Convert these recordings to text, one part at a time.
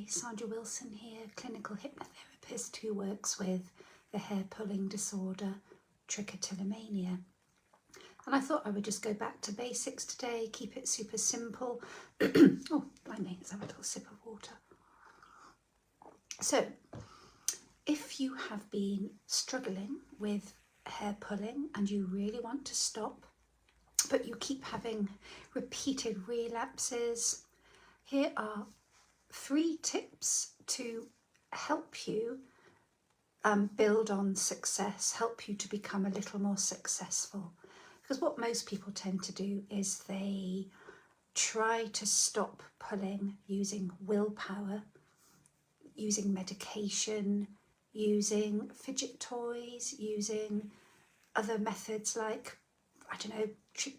Hi, Sandra Wilson here, clinical hypnotherapist who works with the hair pulling disorder, trichotillomania. And I thought I would just go back to basics today, keep it super simple. Oh, blimey, let's have a little sip of water. So, if you have been struggling with hair pulling and you really want to stop, but you keep having repeated relapses, here are 3 tips to help you build on success, help you to become a little more successful. Because what most people tend to do is they try to stop pulling using willpower, using medication, using fidget toys, using other methods like, I don't know,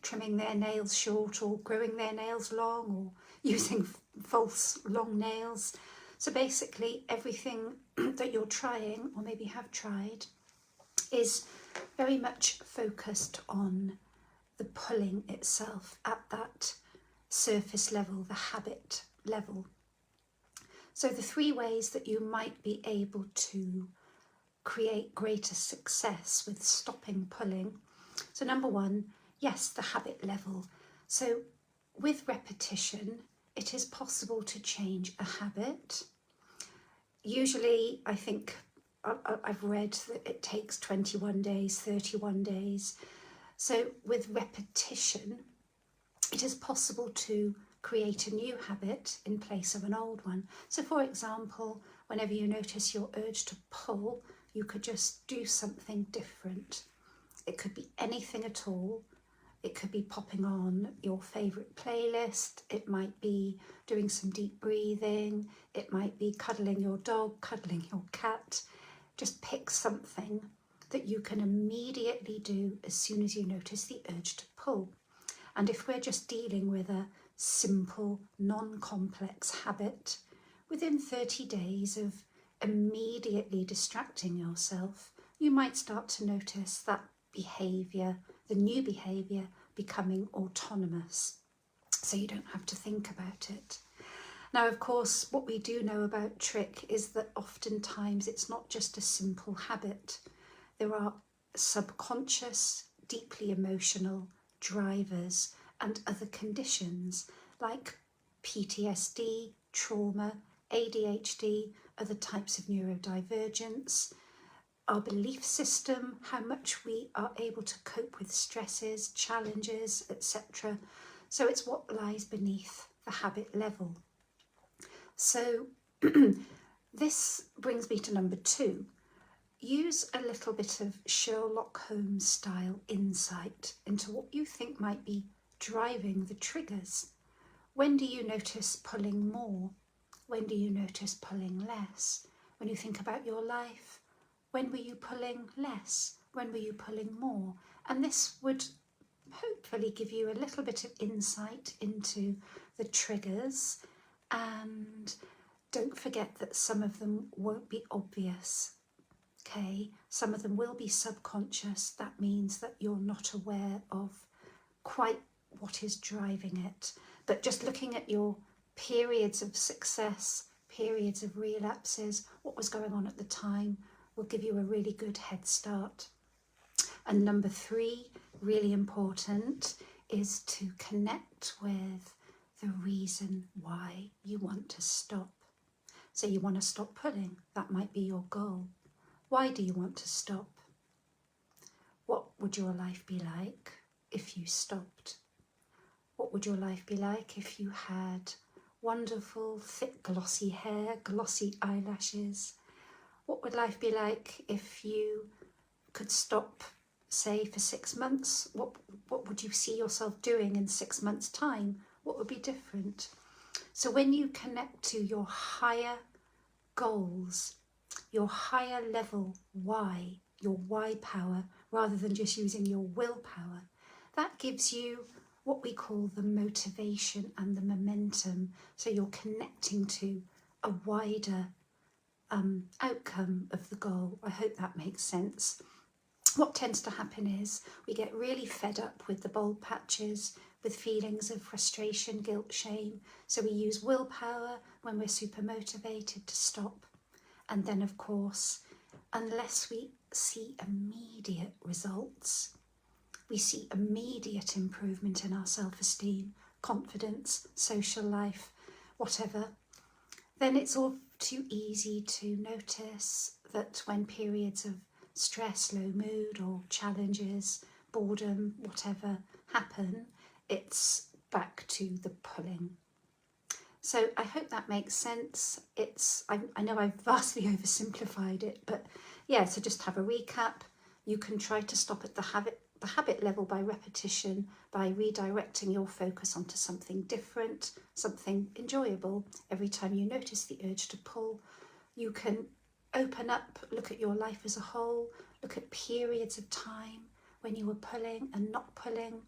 trimming their nails short or growing their nails long or using false long nails. So basically everything that you're trying or maybe have tried is very much focused on the pulling itself at that surface level, the habit level. So the 3 ways that you might be able to create greater success with stopping pulling. So number 1, yes, the habit level. So with repetition, it is possible to change a habit. Usually, I think I've read that it takes 21 days, 31 days. So with repetition, it is possible to create a new habit in place of an old one. So for example, whenever you notice your urge to pull, you could just do something different. It could be anything at all. It could be popping on your favourite playlist. It might be doing some deep breathing. It might be cuddling your dog, cuddling your cat. Just pick something that you can immediately do as soon as you notice the urge to pull. And if we're just dealing with a simple, non-complex habit, within 30 days of immediately distracting yourself, you might start to notice that behaviour, the new behaviour, becoming autonomous. So you don't have to think about it. Now, of course, what we do know about trick is that oftentimes it's not just a simple habit. There are subconscious, deeply emotional drivers and other conditions like PTSD, trauma, ADHD, other types of neurodivergence, our belief system, how much we are able to cope with stresses, challenges, etc. So it's what lies beneath the habit level. So this brings me to number 2. Use a little bit of Sherlock Holmes style insight into what you think might be driving the triggers. When do you notice pulling more? When do you notice pulling less? When you think about your life, when were you pulling less? When were you pulling more? And this would hopefully give you a little bit of insight into the triggers. And don't forget that some of them won't be obvious. Okay, some of them will be subconscious. That means that you're not aware of quite what is driving it. But just looking at your periods of success, periods of relapses, what was going on at the time, will give you a really good head start. And number 3, really important, is to connect with the reason why you want to stop. So you want to stop pulling. That might be your goal. Why do you want to stop? What would your life be like if you stopped? What would your life be like if you had wonderful, thick, glossy hair, glossy eyelashes? What would life be like if you could stop, say, for 6 months? What would you see yourself doing in 6 months' time? What would be different? So when you connect to your higher goals, your higher level why, your why power, rather than just using your willpower, that gives you what we call the motivation and the momentum. So you're connecting to a wider outcome of the goal. I hope that makes sense. What tends to happen is we get really fed up with the bald patches, with feelings of frustration, guilt, shame. So we use willpower when we're super motivated to stop. And then, of course, unless we see immediate results, we see immediate improvement in our self-esteem, confidence, social life, whatever, then it's all too easy to notice that when periods of stress, low mood or challenges, boredom, whatever happen, it's back to the pulling. So I hope that makes sense. I know I've vastly oversimplified it, but yeah, so just have a recap. You can try to stop at the habit level by repetition, by redirecting your focus onto something different, something enjoyable. Every time you notice the urge to pull, you can open up, look at your life as a whole, look at periods of time when you were pulling and not pulling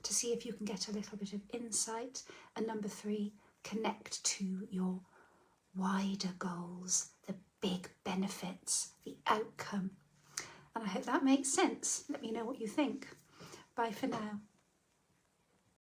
to see if you can get a little bit of insight. And number 3, connect to your wider goals, the big benefits, the outcome. And I hope that makes sense. Let me know what you think. Bye for now.